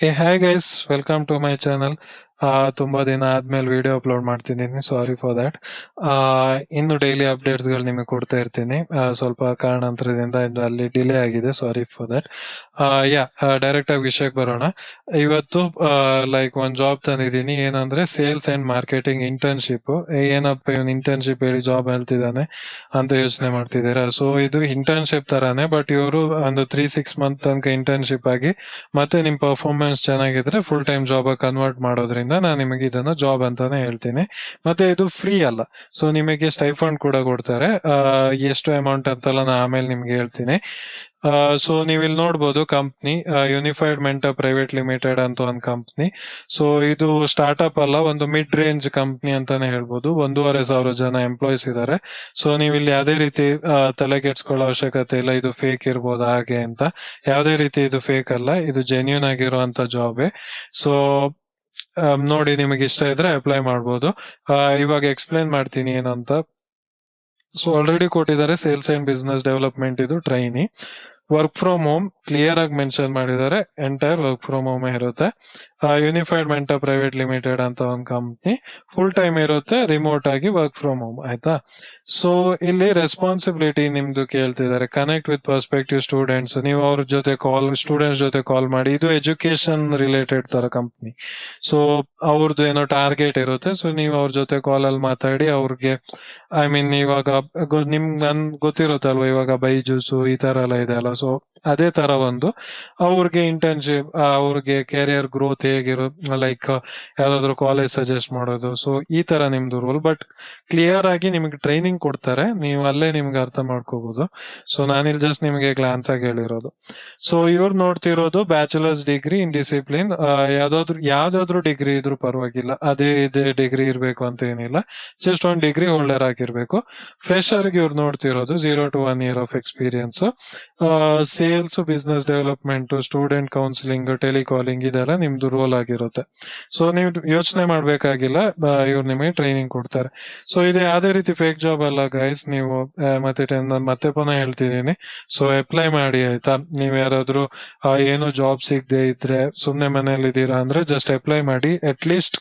ಏ hi guys, welcome to my channel. ತುಂಬಾ ದಿನ ಆದ್ಮೇಲೆ ವಿಡಿಯೋ ಅಪ್ಲೋಡ್ ಮಾಡ್ತಿದ್ದೀನಿ. Sorry for that. ಇನ್ನು ಡೈಲಿ ಅಪ್ಡೇಟ್ಸ್ಗಳು ನಿಮಗೆ ಕೊಡ್ತಾ ಇರ್ತೀನಿ. ಸ್ವಲ್ಪ ಕಾರಣಾಂತರದಿಂದ ಇದು ಅಲ್ಲಿ ಡಿಲೇ ಆಗಿದೆ. ಸಾರಿ ಫಾರ್ ದ್ಯಾಟ್. ಡೈರೆಕ್ಟ್ ಆಗಿ ವಿಷಯಕ್ಕೆ ಬರೋಣ. ಇವತ್ತು ಲೈಕ್ ಒಂದು ಜಾಬ್ ತಂದಿದ್ದೀನಿ. ಏನಂದ್ರೆ ಸೇಲ್ಸ್ ಅಂಡ್ ಮಾರ್ಕೆಟಿಂಗ್ ಇಂಟರ್ನ್ಶಿಪ್. ಏನಪ್ಪ ಇವನ್ ಇಂಟರ್ನ್ಶಿಪ್ ಹೇಳಿ ಜಾಬ್ ಹೇಳ್ತಿದ್ದಾನೆ ಅಂತ ಯೋಚನೆ ಮಾಡ್ತಿದ್ದೀರಾ. ಸೊ ಇದು ಇಂಟರ್ನ್ಶಿಪ್ ತರಾನೇ, ಬಟ್ ಇವರು ಒಂದು 3-6 ಮಂತ್ ತನಕ ಇಂಟರ್ನ್ಶಿಪ್ ಆಗಿ ಮತ್ತೆ ನಿಮ್ ಪರ್ಫಾರ್ಮೆನ್ಸ್ ಚೆನ್ನಾಗಿದ್ರೆ ಫುಲ್ ಟೈಮ್ ಜಾಬ್ ಕನ್ವರ್ಟ್ ಮಾಡೋದ್ರಿಂದ ನಾನು ನಿಮಗೆ ಇದನ್ನ ಜಾಬ್ ಅಂತಾನೆ ಹೇಳ್ತೀನಿ. ಮತ್ತೆ ಇದು ಫ್ರೀ ಅಲ್ಲ, ಸೊ ನಿಮಗೆ ಸ್ಟೈಫಂಡ್ ಕೂಡ ಕೊಡ್ತಾರೆ. ಎಷ್ಟು ಅಮೌಂಟ್ ಅಂತೆಲ್ಲ ನಾ ಆಮೇಲೆ ನಿಮ್ಗೆ ಹೇಳ್ತೀನಿ. ಸೊ ನೀವು ಇಲ್ಲಿ ನೋಡ್ಬೋದು company unified mentor private limited ಅಂತ ಒಂದು ಕಂಪ್ನಿ. ಸೊ ಇದು ಸ್ಟಾರ್ಟ್ಅಪ್ ಅಲ್ಲ, ಒಂದು ಮಿಡ್ ರೇಂಜ್ ಕಂಪ್ನಿ ಅಂತಾನೆ ಹೇಳ್ಬೋದು. 1,500 ಜನ ಎಂಪ್ಲಾಯ್ಸ್ ಇದ್ದಾರೆ. ಸೊ ನೀವು ಇಲ್ಲಿ ಯಾವುದೇ ರೀತಿ ತಲೆ ಕೆಡ್ಸ್ಕೊಳ್ಳೋ ಅವಶ್ಯಕತೆ ಇಲ್ಲ ಇದು ಫೇಕ್ ಇರ್ಬೋದು ಹಾಗೆ ಅಂತ. ಯಾವುದೇ ರೀತಿ ಇದು ಫೇಕ್ ಅಲ್ಲ, ಇದು ಜೆನ್ಯೂನ್ ಆಗಿರುವಂತ ಜಾಬೇ. ಸೊ ನೋಡಿ, ನಿಮಗೆ ಇಷ್ಟ ಇದ್ರೆ ಅಪ್ಲೈ ಮಾಡ್ಬೋದು. ಇವಾಗ ಎಕ್ಸ್ಪ್ಲೇನ್ ಮಾಡ್ತೀನಿ ಏನಂತ. ಸೊ ಆಲ್ರೆಡಿ ಕೊಟ್ಟಿದ್ದಾರೆ ಸೇಲ್ಸ್ ಅಂಡ್ ಬಿಸ್ನೆಸ್ ಡೆವಲಪ್ಮೆಂಟ್, ಇದು trainee. Work from home clear ಆಗಿ ಮೆನ್ಷನ್ ಮಾಡಿದ್ದಾರೆ, ಎಂಟೈರ್ ವರ್ಕ್ ಫ್ರಮ್ ಹೋಮ್ ಇರುತ್ತೆ. ಯೂನಿಫೈಡ್ ಮೆಂಟರ್ ಪ್ರೈವೇಟ್ ಲಿಮಿಟೆಡ್ ಅಂತ ಒಂದು ಕಂಪ್ನಿ, ಫುಲ್ ಟೈಮ್ ಇರುತ್ತೆ, ರಿಮೋಟ್ ಆಗಿ ವರ್ಕ್ ಫ್ರಮ್ ಹೋಮ್. ಆಯ್ತಾ? ಸೊ ಇಲ್ಲಿ ರೆಸ್ಪಾನ್ಸಿಬಿಲಿಟಿ ನಿಮ್ದು ಕೇಳ್ತಿದ್ದಾರೆ, ಕನೆಕ್ಟ್ ವಿತ್ ಪರ್ಸ್ಪೆಕ್ಟಿವ್ ಸ್ಟೂಡೆಂಟ್ಸ್. ನೀವು ಅವ್ರ ಜೊತೆ ಸ್ಟೂಡೆಂಟ್ಸ್ ಜೊತೆ ಕಾಲ್ ಮಾಡಿ. ಇದು ಎಜುಕೇಶನ್ ರಿಲೇಟೆಡ್ ತರ ಕಂಪ್ನಿ. ಸೊ ಅವ್ರದ್ದು ಏನೋ ಟಾರ್ಗೆಟ್ ಇರುತ್ತೆ. ಸೊ ನೀವು ಅವ್ರ ಜೊತೆ ಕಾಲ್ ಅಲ್ಲಿ ಮಾತಾಡಿ ಅವ್ರಿಗೆ, ಐ ಮೀನ್ ಇವಾಗ ನನ್ ಗೊತ್ತಿರುತ್ತಲ್ವಾ, ಇವಾಗ ಬೈಜೂಸು ಈ ತರ ಎಲ್ಲ ಇದೆ ಅಲ್ಲ. ಸೊ ಅದೇ ತರ ಒಂದು ಅವ್ರಿಗೆ ಇಂಟರ್ನ್ಶಿಪ್, ಅವ್ರಿಗೆ ಕೆರಿಯರ್ ಗ್ರೋತ್ ಹೇಗಿರೋ, ಲೈಕ್ ಯಾವ್ದಾದ್ರು ಕಾಲೇಜ್ ಸಜೆಸ್ಟ್ ಮಾಡೋದು. ಸೊ ಈ ತರ ನಿಮ್ದು ರೋಲ್, ಬಟ್ ಕ್ಲಿಯರ್ ಆಗಿ ನಿಮ್ಗೆ ಟ್ರೈನಿಂಗ್ ಕೊಡ್ತಾರೆ, ನೀವು ಅಲ್ಲೇ ನಿಮ್ಗೆ ಅರ್ಥ ಮಾಡ್ಕೋಬಹುದು. ಸೊ ನಾನಿಲ್ಲಿ ಜಸ್ಟ್ ನಿಮಗೆ ಗ್ಲಾನ್ಸ್ ಆಗಿ ಹೇಳಿರೋದು. ಸೊ ಇವ್ರು ನೋಡ್ತಿರೋದು ಬ್ಯಾಚುಲರ್ಸ್ ಡಿಗ್ರಿ ಇನ್ ಡಿಸಿಪ್ಲಿನ್. ಯಾವ್ದಾದ್ರು ಡಿಗ್ರಿ ಇದ್ರೂ ಪರವಾಗಿಲ್ಲ, ಇದೇ ಡಿಗ್ರಿ ಇರ್ಬೇಕು ಅಂತ ಏನಿಲ್ಲ, ಜಸ್ಟ್ ಒಂದು ಡಿಗ್ರಿ ಹೋಲ್ಡರ್ ಆಗಿರ್ಬೇಕು. ಫ್ರೆಶರ್ಗೆ ಇವ್ರು ನೋಡ್ತಿರೋದು 0 to 1 year of experience. Sales, business development, student counselling, telecalling ಇದೆಲ್ಲ ನಿಮ್ದು ರೋಲ್ ಆಗಿರುತ್ತೆ. ಸೊ ನೀವು ಯೋಚನೆ ಮಾಡ್ಬೇಕಾಗಿಲ್ಲ, ಇವ್ರು ನಿಮಗೆ ಟ್ರೈನಿಂಗ್ ಕೊಡ್ತಾರೆ. ಸೊ ಇದು ಯಾವುದೇ ರೀತಿ ಫೇಕ್ ಜಾಬ್ ಅಲ್ಲ ಗೈಸ್. ನೀವು ಮತ್ತೆ ಪುನಃ ಹೇಳ್ತಿದ್ದೀನಿ, ಸೊ ಅಪ್ಲೈ ಮಾಡಿ ಆಯ್ತಾ. ನೀವ್ ಯಾರಾದ್ರೂ ಏನೋ ಜಾಬ್ ಸಿಗದೆ ಇದ್ರೆ ಸುಮ್ನೆ ಮನೇಲಿ ಇದ್ದೀರಾ ಅಂದ್ರೆ ಜಸ್ಟ್ ಅಪ್ಲೈ ಮಾಡಿ. ಅಟ್ ಲೀಸ್ಟ್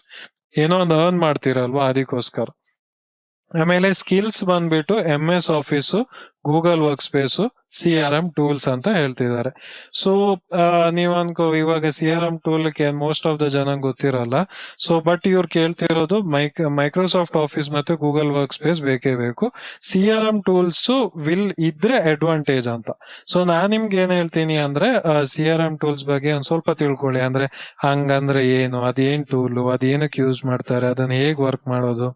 ಏನೋ ಒಂದು ಅರ್ನ್ ಮಾಡ್ತೀರಲ್ವಾ, ಅದಕ್ಕೋಸ್ಕರ. ಆಮೇಲೆ ಸ್ಕಿಲ್ಸ್ ಬಂದ್ಬಿಟ್ಟು MS office, Google work space, CRM tools ಅಂತ ಹೇಳ್ತಿದ್ದಾರೆ. ಸೊ ನೀವ್ ಅನ್ಕೋ, ಇವಾಗ CRM tool most of the ಜನ ಗೊತ್ತಿರಲ್ಲ. ಸೊ ಬಟ್ ಇವ್ರು ಕೇಳ್ತಿರೋದು ಮೈಕ್ರೋಸಾಫ್ಟ್ ಆಫೀಸ್ ಮತ್ತೆ ಗೂಗಲ್ ವರ್ಕ್ ಸ್ಪೇಸ್ ಬೇಕೇ ಬೇಕು. CRM ಟೂಲ್ಸ್ ವಿಲ್ ಇದ್ರೆ ಅಡ್ವಾಂಟೇಜ್ ಅಂತ. ಸೊ ನಾನ್ ನಿಮ್ಗೆ ಏನ್ ಹೇಳ್ತೀನಿ ಅಂದ್ರೆ, CRM ಟೂಲ್ಸ್ ಬಗ್ಗೆ ಒಂದ್ ಸ್ವಲ್ಪ ತಿಳ್ಕೊಳ್ಳಿ. ಅಂದ್ರೆ ಹಂಗಂದ್ರೆ ಏನು, ಅದೇನ್ ಟೂಲು, ಅದೇನಕ್ಕೆ ಯೂಸ್ ಮಾಡ್ತಾರೆ, ಅದನ್ನ ಹೇಗ್ ವರ್ಕ್ ಮಾಡೋದು.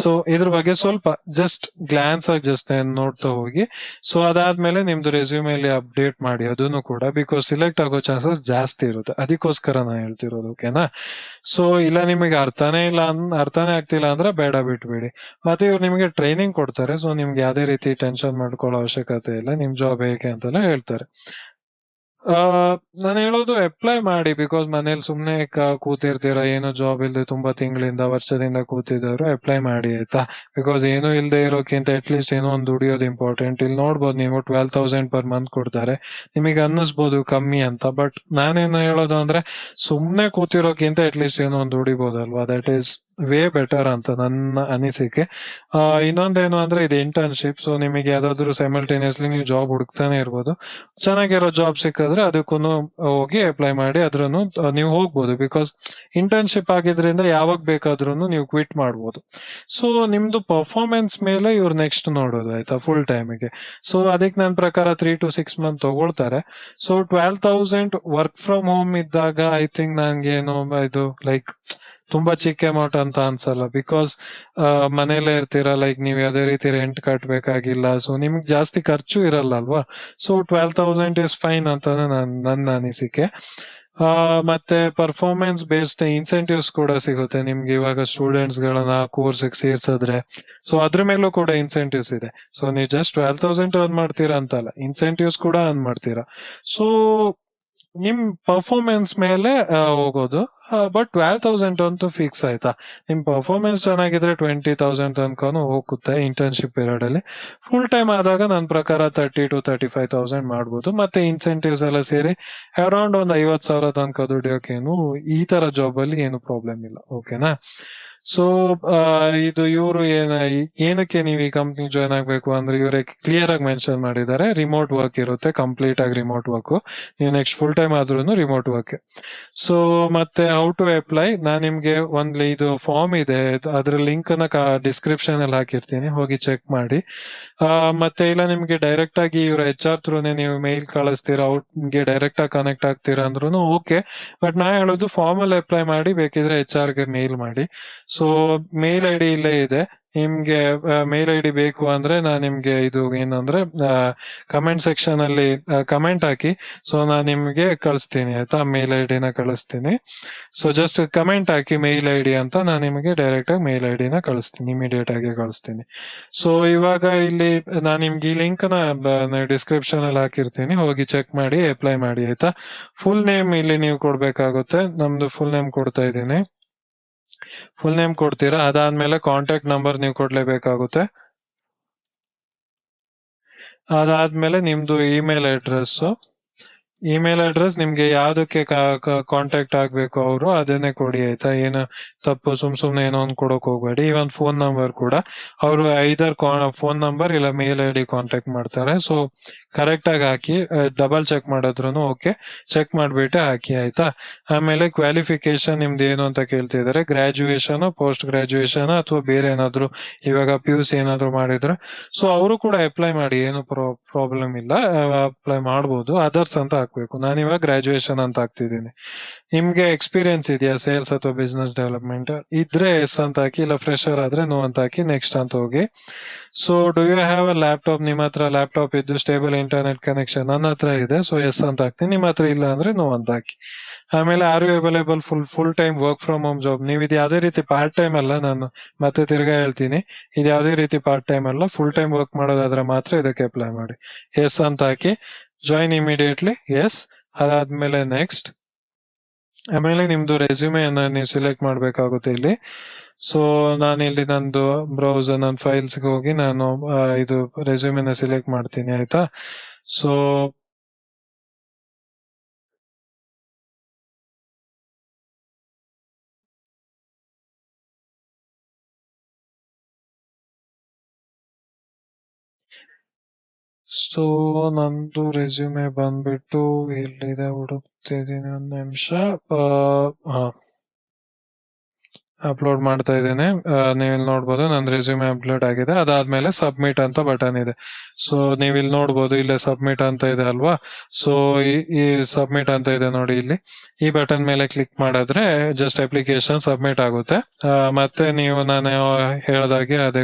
ಸೊ ಇದ್ರ ಬಗ್ಗೆ ಸ್ವಲ್ಪ ಜಸ್ಟ್ ಗ್ಲಾನ್ಸ್ ಆಗಿ ಜಸ್ಟ್ ನೋಡ್ತಾ ಹೋಗಿ. ಸೊ ಅದಾದ್ಮೇಲೆ ನಿಮ್ದು ರೆಸ್ಯೂಮೇಲಿ ಅಪ್ಡೇಟ್ ಮಾಡಿ ಅದನ್ನು ಕೂಡ, ಬಿಕಾಸ್ ಸಿಲೆಕ್ಟ್ ಆಗೋ ಚಾನ್ಸಸ್ ಜಾಸ್ತಿ ಇರುತ್ತೆ. ಅದಕ್ಕೋಸ್ಕರ ನಾನು ಹೇಳ್ತಿರೋದು, ಓಕೆನಾ. ಸೊ ಇಲ್ಲ ನಿಮಗೆ ಅರ್ಥನೇ ಆಗ್ತಿಲ್ಲ ಅಂದ್ರೆ ಬೇಡ, ಬಿಟ್ಬಿಡಿ. ಮತ್ತೆ ಇವ್ರು ನಿಮಗೆ ಟ್ರೈನಿಂಗ್ ಕೊಡ್ತಾರೆ. ಸೊ ನಿಮ್ಗೆ ಯಾವ್ದೇ ರೀತಿ ಟೆನ್ಷನ್ ಮಾಡ್ಕೊಳ್ಳೋ ಅವಶ್ಯಕತೆ ಇಲ್ಲ, ನಿಮ್ ಜಾಬ್ ಹೇಗೆ ಅಂತೆಲ್ಲ ಹೇಳ್ತಾರೆ. ನಾನು ಹೇಳೋದು ಅಪ್ಲೈ ಮಾಡಿ, ಬಿಕಾಸ್ ಮನೇಲಿ ಸುಮ್ನೆ ಕೂತಿರ್ತೀರಾ, ಏನೋ ಜಾಬ್ ಇಲ್ದೆ ತುಂಬಾ ತಿಂಗಳಿಂದ ವರ್ಷದಿಂದ ಕೂತಿದ್ದವರು ಅಪ್ಲೈ ಮಾಡಿ ಆಯ್ತಾ. ಬಿಕಾಸ್ ಏನೂ ಇಲ್ದೆ ಇರೋಕ್ಕಿಂತ ಅಟ್ ಲೀಸ್ಟ್ ಏನೋ ಒಂದು ದುಡಿಯೋದು ಇಂಪಾರ್ಟೆಂಟ್. ಇಲ್ಲಿ ನೋಡ್ಬೋದು ನೀವು 12,000 per month ಕೊಡ್ತಾರೆ. ನಿಮಗೆ ಅನ್ನಿಸ್ಬೋದು ಕಮ್ಮಿ ಅಂತ, ಬಟ್ ನಾನೇನು ಹೇಳೋದು ಅಂದ್ರೆ ಸುಮ್ನೆ ಕೂತಿರೋಕ್ಕಿಂತ ಅಟ್ ಲೀಸ್ಟ್ ಏನೋ ಒಂದು ದುಡಿಬೋದಲ್ವಾ. ದಟ್ ಈಸ್ ವೇ ಬೆಟರ್ ಅಂತ ನನ್ನ ಅನಿಸಿಕೆ. ಇನ್ನೊಂದೇನು ಅಂದ್ರೆ ಇದು ಇಂಟರ್ನ್ಶಿಪ್. ಸೊ ನಿಮಗೆ ಯಾವ್ದಾದ್ರು ಸೈಮಲ್ಟೇನಿಯಸ್ಲಿ ನೀವು ಜಾಬ್ ಹುಡುಕ್ತಾನೆ ಇರ್ಬೋದು. ಚೆನ್ನಾಗಿರೋ ಜಾಬ್ ಸಿಕ್ಕಿದ್ರೆ ಅದಕ್ಕೂ ಹೋಗಿ ಅಪ್ಲೈ ಮಾಡಿ, ಅದ್ರೂ ನೀವು ಹೋಗ್ಬೋದು. ಬಿಕಾಸ್ ಇಂಟರ್ನ್ಶಿಪ್ ಆಗಿದ್ರಿಂದ ಯಾವಾಗ ಬೇಕಾದ್ರೂ ನೀವು ಕ್ವಿಟ್ ಮಾಡ್ಬೋದು. ಸೊ ನಿಮ್ದು ಪರ್ಫಾರ್ಮೆನ್ಸ್ ಮೇಲೆ ಇವ್ರು ನೆಕ್ಸ್ಟ್ ನೋಡೋದು ಆಯ್ತಾ, ಫುಲ್ ಟೈಮಿಗೆ. ಸೊ ಅದಕ್ಕೆ ನನ್ನ ಪ್ರಕಾರ 3 to 6 months ತಗೊಳ್ತಾರೆ. ಸೊ 12,000 ವರ್ಕ್ ಫ್ರಮ್ ಹೋಮ್ ಇದ್ದಾಗ ಐ ಥಿಂಕ್ ನಂಗೇನು ಇದು ಲೈಕ್ ತುಂಬಾ ಚಿಕ್ಕ ಅಮೌಂಟ್ ಅಂತ ಅನ್ಸಲ್ಲ. ಬಿಕಾಸ್ ಮನೇಲೆ ಇರ್ತೀರಾ, ಲೈಕ್ ನೀವ್ ಯಾವ್ದೇ ರೀತಿ ರೆಂಟ್ ಕಟ್ಬೇಕಾಗಿಲ್ಲ. ಸೊ ನಿಮ್ಗೆ ಜಾಸ್ತಿ ಖರ್ಚು ಇರಲ್ಲ ಅಲ್ವಾ. ಸೊ 12,000 ಇಸ್ ಫೈನ್ ಅಂತಾನೆ ನನ್ನ ಅನಿಸಿಕೆ. ಮತ್ತೆ ಪರ್ಫಾರ್ಮೆನ್ಸ್ ಬೇಸ್ಡ್ ಇನ್ಸೆಂಟಿವ್ಸ್ ಕೂಡ ಸಿಗುತ್ತೆ ನಿಮ್ಗೆ. ಇವಾಗ ಸ್ಟೂಡೆಂಟ್ಸ್ ಗಳನ್ನ ಕೋರ್ಸ್ ಸೇರ್ಸಿದ್ರೆ ಸೊ ಅದ್ರ ಮೇಲೂ ಕೂಡ ಇನ್ಸೆಂಟಿವ್ಸ್ ಇದೆ. ಸೊ ನೀವು ಜಸ್ಟ್ 12,000 ಅರ್ನ್ ಮಾಡ್ತೀರಾ ಅಂತಲ್ಲ, ಇನ್ಸೆಂಟಿವ್ಸ್ ಕೂಡ ಅರ್ನ್ ಮಾಡ್ತೀರಾ. ಸೊ ನಿಮ್ ಪರ್ಫಾರ್ಮೆನ್ಸ್ ಮೇಲೆ ಹೋಗೋದು. ಬಟ್ 12,000 ಅಂತೂ ಫಿಕ್ಸ್ ಆಯ್ತಾ. ನಿಮ್ ಪರ್ಫಾರ್ಮೆನ್ಸ್ ಚೆನ್ನಾಗಿದ್ರೆ 20,000 ತನಕನೂ ಹೋಗುತ್ತೆ ಇಂಟರ್ನ್ಶಿಪ್ ಪೀರಿಯಡ್ ಅಲ್ಲಿ. ಫುಲ್ ಟೈಮ್ ಆದಾಗ ನನ್ನ ಪ್ರಕಾರ 30 to 35,000 ಮಾಡ್ಬೋದು. ಮತ್ತೆ ಇನ್ಸೆಂಟಿವ್ಸ್ ಎಲ್ಲ ಸೇರಿ ಅರೌಂಡ್ ಒಂದು 50,000 ತನಕ ದುಡಿಯೋಕೇನು ಈ ತರ ಜಾಬ್ ಅಲ್ಲಿ ಏನು ಪ್ರಾಬ್ಲಮ್ ಇಲ್ಲ. ಓಕೆನಾ. ಸೊ ಇದು ಇವರು ಏನಕ್ಕೆ ನೀವು ಈ ಕಂಪ್ನಿ ಜಾಯ್ನ್ ಆಗ್ಬೇಕು ಅಂದ್ರೆ ಇವರೇ ಕ್ಲಿಯರ್ ಆಗಿ ಮೆನ್ಷನ್ ಮಾಡಿದ್ದಾರೆ. ರಿಮೋಟ್ ವರ್ಕ್ ಇರುತ್ತೆ, ಕಂಪ್ಲೀಟ್ ಆಗಿ ರಿಮೋಟ್ ವರ್ಕ್. ನೀವು ನೆಕ್ಸ್ಟ್ ಫುಲ್ ಟೈಮ್ ಆದ್ರೂ ರಿಮೋಟ್ ವರ್ಕ್. ಸೊ ಮತ್ತೆ ಹೌ ಟು ಅಪ್ಲೈ, ನಾನ್ ನಿಮ್ಗೆ ಇದು ಫಾರ್ಮ್ ಇದೆ, ಅದ್ರ ಲಿಂಕ್ ಅನ್ನ ಡಿಸ್ಕ್ರಿಪ್ಷನ್ ಅಲ್ಲಿ ಹಾಕಿರ್ತೀನಿ, ಹೋಗಿ ಚೆಕ್ ಮಾಡಿ. ಮತ್ತೆ ಇಲ್ಲ ನಿಮ್ಗೆ ಡೈರೆಕ್ಟ್ ಆಗಿ ಇವ್ರ HR ಥ್ರೂನೇ ನೀವು ಮೇಲ್ ಕಳಿಸ್ತೀರಾ, ನಿಮ್ಗೆ ಡೈರೆಕ್ಟ್ ಆಗಿ ಕನೆಕ್ಟ್ ಆಗ್ತೀರಾ ಅಂದ್ರೂ ಓಕೆ. ಬಟ್ ನಾ ಹೇಳೋದು ಫಾರ್ಮ್ ಅಲ್ಲಿ ಅಪ್ಲೈ ಮಾಡಿ, ಬೇಕಿದ್ರೆ HR ಗೆ ಮೇಲ್ ಮಾಡಿ. ಸೊ ಮೇಲ್ ID ಇಲ್ಲೇ ಇದೆ. ನಿಮ್ಗೆ ಮೇಲ್ ID ಬೇಕು ಅಂದ್ರೆ ನಾನು ನಿಮ್ಗೆ ಇದು ಏನಂದ್ರೆ ಕಮೆಂಟ್ ಸೆಕ್ಷನ್ ಅಲ್ಲಿ ಕಮೆಂಟ್ ಹಾಕಿ. ಸೊ ನಾನು ನಿಮ್ಗೆ ಕಳಿಸ್ತೀನಿ ಆಯ್ತಾ, ಮೇಲ್ ID ನ ಕಳಿಸ್ತೀನಿ. ಸೊ ಜಸ್ಟ್ ಕಮೆಂಟ್ ಹಾಕಿ ಮೇಲ್ ID ಅಂತ, ನಾನು ನಿಮಗೆ ಡೈರೆಕ್ಟ್ ಆಗಿ ಮೇಲ್ ID ನ ಕಳಿಸ್ತೀನಿ, ಇಮಿಡಿಯೇಟ್ ಆಗಿ ಕಳಿಸ್ತೀನಿ. ಸೊ ಇವಾಗ ಇಲ್ಲಿ ನಾನು ನಿಮ್ಗೆ ಈ ಲಿಂಕ್ ನ ಡಿಸ್ಕ್ರಿಪ್ಷನ್ ಅಲ್ಲಿ ಹಾಕಿರ್ತೀನಿ, ಹೋಗಿ ಚೆಕ್ ಮಾಡಿ ಅಪ್ಲೈ ಮಾಡಿ ಆಯ್ತಾ. ಫುಲ್ ನೇಮ್ ಇಲ್ಲಿ ನೀವು ಕೊಡ್ಬೇಕಾಗುತ್ತೆ. ನಮ್ದು ಫುಲ್ ನೇಮ್ ಕೊಡ್ತಾ ಇದ್ದೀನಿ. ಫುಲ್ ನೇಮ್ ಕೊಡ್ತೀರಾ, ಅದಾದ್ಮೇಲೆ ಕಾಂಟ್ಯಾಕ್ಟ್ ನಂಬರ್ ನೀವು ಕೊಡ್ಲೇಬೇಕಾಗುತ್ತೆ. ಅದಾದ್ಮೇಲೆ ನಿಮ್ದು ಇಮೇಲ್ ಅಡ್ರೆಸ್ ನಿಮ್ಗೆ ಯಾವ್ದಕ್ಕೆ ಕಾಂಟ್ಯಾಕ್ಟ್ ಆಗ್ಬೇಕು ಅವರು ಅದನ್ನೇ ಕೊಡಿ ಆಯ್ತಾ. ಏನು ತಪ್ಪು ಸುಮ್ನೆ ಏನೋ ಒಂದು ಕೊಡೋಕ್ ಹೋಗ್ಬೇಡಿ. ಇವನ್ ಫೋನ್ ನಂಬರ್ ಕೂಡ ಅವರು ಐದರ್ ಫೋನ್ ನಂಬರ್ ಇಲ್ಲ ಮೇಲ್ ID ಕಾಂಟ್ಯಾಕ್ಟ್ ಮಾಡ್ತಾರೆ. ಸೊ ಕರೆಕ್ಟ್ ಆಗಿ ಹಾಕಿ, ಡಬಲ್ ಚೆಕ್ ಮಾಡಿದ್ರು ಓಕೆ, ಚೆಕ್ ಮಾಡ್ಬಿಟ್ಟು ಹಾಕಿ ಆಯ್ತಾ. ಆಮೇಲೆ ಕ್ವಾಲಿಫಿಕೇಶನ್ ನಿಮ್ದು ಏನು ಅಂತ ಕೇಳ್ತಿದ್ದಾರೆ, ಗ್ರಾಜುಯೇಷನ್, ಪೋಸ್ಟ್ ಗ್ರಾಜುಯೇಷನ್ ಅಥವಾ ಬೇರೆ ಏನಾದ್ರು ಇವಾಗ PUC ಏನಾದ್ರು ಮಾಡಿದ್ರೆ ಸೊ ಅವರು ಕೂಡ ಅಪ್ಲೈ ಮಾಡಿ, ಏನು ಪ್ರಾಬ್ಲಮ್ ಇಲ್ಲ, ಅಪ್ಲೈ ಮಾಡ್ಬೋದು. ಅದರ್ಸ್ ಅಂತ ಹಾಕ್ಬೇಕು. ನಾನಿವಾಗ ಗ್ರಾಜುಯೇಷನ್ ಅಂತ ಹಾಕ್ತಿದ್ದೀನಿ. ನಿಮ್ಗೆ ಎಕ್ಸ್ಪೀರಿಯನ್ಸ್ ಇದೆಯಾ ಸೇಲ್ಸ್ ಅಥವಾ ಬಿಸ್ನೆಸ್ ಡೆವಲಪ್ಮೆಂಟ್ ಇದ್ರೆ ಎಸ್ ಅಂತ ಹಾಕಿ, ಇಲ್ಲ ಫ್ರೆಶರ್ ಆದ್ರೆ ನೋ ಅಂತ ಹಾಕಿ, ನೆಕ್ಸ್ಟ್ ಅಂತ ಹೋಗಿ. So do you have a laptop, ನಿಮ್ಮ ಹತ್ರ ಲ್ಯಾಪ್ಟಾಪ್ ಇದ್ದು ಸ್ಟೇಬಲ್ ಇಂಟರ್ನೆಟ್ ಕನೆಕ್ಷನ್, ನನ್ನ ಹತ್ರ ಇದೆ, ಸೊ ಎಸ್ ಅಂತ ಹಾಕ್ತೀನಿ. ನಿಮ್ಮ ಹತ್ರ ಇಲ್ಲ ಅಂದ್ರೆ ನೋ ಅಂತ ಹಾಕಿ. ಆಮೇಲೆ are you available full time work from home job, ನೀವು ಇದು ಯಾವುದೇ ರೀತಿ ಪಾರ್ಟ್ ಟೈಮ್ ಅಲ್ಲ, ನಾನು ಮತ್ತೆ ತಿರ್ಗಾ ಹೇಳ್ತೀನಿ, ಇದು ಯಾವುದೇ ರೀತಿ ಪಾರ್ಟ್ ಟೈಮ್ ಅಲ್ಲ, ಫುಲ್ ಟೈಮ್ ವರ್ಕ್ ಮಾಡೋದಾದ್ರೆ ಮಾತ್ರ ಇದಕ್ಕೆ ಅಪ್ಲೈ ಮಾಡಿ. ಎಸ್ ಅಂತ ಹಾಕಿ, ಜಾಯಿನ್ ಇಮಿಡಿಯೇಟ್ಲಿ, ಎಸ್. ಅದಾದ್ಮೇಲೆ ನೆಕ್ಸ್ಟ್. ಆಮೇಲೆ ನಿಮ್ದು ರೆಸ್ಯೂಮೆ ಅನ್ನ ನೀವು ಸಿಲೆಕ್ಟ್ ಮಾಡ್ಬೇಕಾಗುತ್ತೆ ಇಲ್ಲಿ. ಸೊ ನಾನು ಇಲ್ಲಿ ನಂದು ಬ್ರೌಸರ್, ನನ್ನ ಫೈಲ್ಸ್ಗೆ ಹೋಗಿ ನಾನು ಇದು ರೆಸ್ಯೂಮೆನ ಸಿಲೆಕ್ಟ್ ಮಾಡ್ತೀನಿ ಆಯ್ತಾ. ಸೊ ನಂದು ರೆಸ್ಯೂಮೆ ಬಂದ್ಬಿಟ್ಟು ಎಲ್ಲಿದೆ ಹುಡುಕ್ತಿದ್ದೀನಿ, ಒಂದು ನಿಮಿಷ. ಹಾ, ಅಪ್ಲೋಡ್ ಮಾಡ್ತಾ ಇದ್ದೇನೆ. ನೀವು ಇಲ್ಲಿ ನೋಡ್ಬೋದು ನನ್ನ ರೆಸ್ಯೂಮೆ ಅಪ್ಲೋಡ್ ಆಗಿದೆ. ಅದಾದ್ಮೇಲೆ ಸಬ್ಮಿಟ್ ಅಂತ ಬಟನ್ ಇದೆ. ಸೊ ನೀವು ಇಲ್ಲಿ ನೋಡ್ಬೋದು, ಇಲ್ಲೇ ಸಬ್ಮಿಟ್ ಅಂತ ಇದೆ ಅಲ್ವಾ. ಸೊ ಈ ಸಬ್ಮಿಟ್ ಅಂತ ಇದೆ ನೋಡಿ ಇಲ್ಲಿ. ಈ ಬಟನ್ ಮೇಲೆ ಕ್ಲಿಕ್ ಮಾಡಿದ್ರೆ ಜಸ್ಟ್ ಅಪ್ಲಿಕೇಶನ್ ಸಬ್ಮಿಟ್ ಆಗುತ್ತೆ. ಮತ್ತೆ ನೀವು ನಾನು ಹೇಳ್ದಾಗೆ ಅದೇ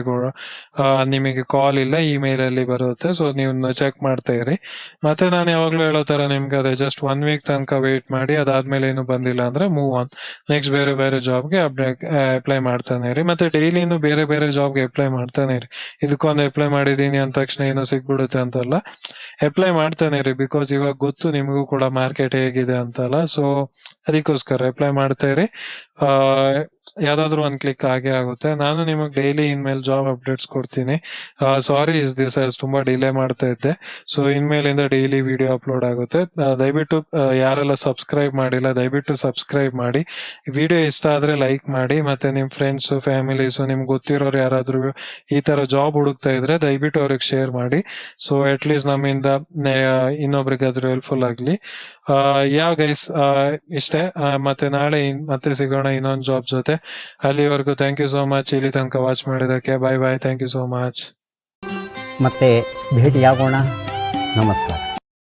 ನಿಮಗೆ ಕಾಲ್ ಇಲ್ಲ, ಇಮೇಲ್ ಅಲ್ಲಿ ಬರುತ್ತೆ. ಸೊ ನೀವು ಚೆಕ್ ಮಾಡ್ತಾ ಇರಿ. ಮತ್ತೆ ನಾನು ಯಾವಾಗ್ಲೂ ಹೇಳೋ ತರ ನಿಮ್ಗೆ ಅದೇ ಜಸ್ಟ್ 1 ವೀಕ್ ತನಕ ವೇಟ್ ಮಾಡಿ, ಅದಾದ್ಮೇಲೆ ಏನು ಬಂದಿಲ್ಲ ಅಂದ್ರೆ ಮೂವ್ ಆನ್, ನೆಕ್ಸ್ಟ್ ಬೇರೆ ಜಾಬ್ಗೆ ಅಪ್ಲೈ ಮಾಡ್ತಾನೆ ಇರಿ. ಮತ್ತೆ ಡೈಲಿನೂ ಬೇರೆ ಜಾಬ್ಗೆ ಅಪ್ಲೈ ಮಾಡ್ತಾನೆ ಇರಿ. ಇದಕ್ಕೊಂದು ಅಪ್ಲೈ ಮಾಡಿದೀನಿ ಅಂದ ತಕ್ಷಣ ಏನೋ ಸಿಗ್ಬಿಡುತ್ತೆ ಅಂತಲ್ಲ, ಅಪ್ಲೈ ಮಾಡ್ತಾನೆ ಇರಿ. ಬಿಕಾಸ್ ಇವಾಗ ಗೊತ್ತು ನಿಮಗೂ ಕೂಡ ಮಾರ್ಕೆಟ್ ಹೇಗಿದೆ ಅಂತಲ್ಲ. ಸೊ ಅದಕ್ಕೋಸ್ಕರ ಅಪ್ಲೈ ಮಾಡ್ತಾ ಇರಿ. ಯಾವ್ದಾದ್ರು ಒಂದ್ ಕ್ಲಿಕ್ ಆಗೇ ಆಗುತ್ತೆ. ನಾನು ನಿಮಗೆ ಡೈಲಿ ಇನ್ಮೇಲೆ ಜಾಬ್ ಅಪ್ಡೇಟ್ಸ್ ಕೊಡ್ತೀನಿ. ಸಾರಿ ಇಸ್ ದಿವಸ ತುಂಬಾ ಡಿಲೇ ಮಾಡ್ತಾ ಇದ್ದೆ. ಸೊ ಇನ್ಮೇಲಿಂದ ಡೈಲಿ ವಿಡಿಯೋ ಅಪ್ಲೋಡ್ ಆಗುತ್ತೆ. ದಯವಿಟ್ಟು ಯಾರೆಲ್ಲ ಸಬ್ಸ್ಕ್ರೈಬ್ ಮಾಡಿಲ್ಲ ದಯವಿಟ್ಟು ಸಬ್ಸ್ಕ್ರೈಬ್ ಮಾಡಿ. ವಿಡಿಯೋ ಇಷ್ಟ ಆದ್ರೆ ಲೈಕ್ ಮಾಡಿ. ಮತ್ತೆ ನಿಮ್ ಫ್ರೆಂಡ್ಸ್, ಫ್ಯಾಮಿಲೀಸ್, ನಿಮ್ಗೆ ಗೊತ್ತಿರೋರು ಯಾರಾದ್ರೂ ಈ ತರ ಜಾಬ್ ಹುಡುಕ್ತಾ ಇದ್ರೆ ದಯವಿಟ್ಟು ಅವ್ರಿಗೆ ಶೇರ್ ಮಾಡಿ. ಸೊ ಅಟ್ ಲೀಸ್ಟ್ ನಮ್ಮಿಂದ ಇನ್ನೊಬ್ರಿಗಾದ್ರೂ ಹೆಲ್ಪ್ಫುಲ್ ಆಗ್ಲಿ. ಗೈಸ್, ಇಷ್ಟೇ. ಮತ್ತೆ ನಾಳೆ ಮತ್ತೆ ಸಿಗೋಣ ಇನ್ನೊಂದು ಜಾಬ್ ಜೊತೆ. ಅಲ್ಲಿವರೆಗೂ ಥ್ಯಾಂಕ್ ಯು ಸೋ ಮಚ್, ಇಲ್ಲಿ ತನಕ ವಾಚ್ ಮಾಡಿದಕ್ಕೆ. ಬಾಯ್ ಬಾಯ್, ಥ್ಯಾಂಕ್ ಯು ಸೋ ಮಚ್. ಮತ್ತೆ ಭೇಟಿಯಾಗೋಣ. ನಮಸ್ಕಾರ.